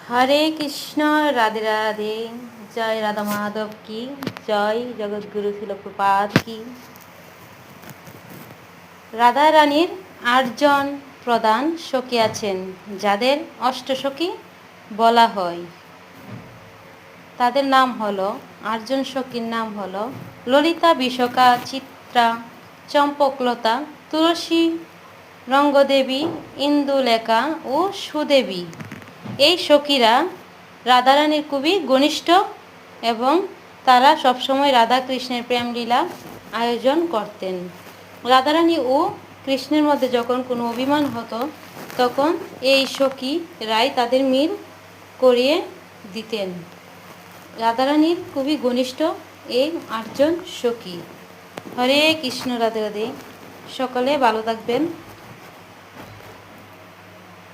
হরে কৃষ্ণ, রাধে রাধে। জয় রাধা মাধব কি জয়, জগৎগুরু শিল প্রপাত কি। রাধা রানীর 8 জন প্রধান সখী আছেন, যাদের অষ্টসখী বলা হয়। তাদের নাম হলো, 8 জন সখীর নাম হলো ললিতা, বিশাখা, চিত্রা, চম্পকলতা, তুলসী, রঙ্গদেবী, ইন্দুলেখা ও সুদেবী। এই সখীরা রাধারানীর খুবই ঘনিষ্ঠ এবং তারা সবসময় রাধা কৃষ্ণের প্রেমলীলা আয়োজন করতেন। রাধারানী ও কৃষ্ণের মধ্যে যখন কোনো অভিমান হতো, তখন এই সখীরাই তাদের মিল করিয়ে দিতেন। রাধারানীর খুবই ঘনিষ্ঠ এই 8 জন সখী। হরে কৃষ্ণ, রাধে রাধে। সকলে ভালো থাকবেন।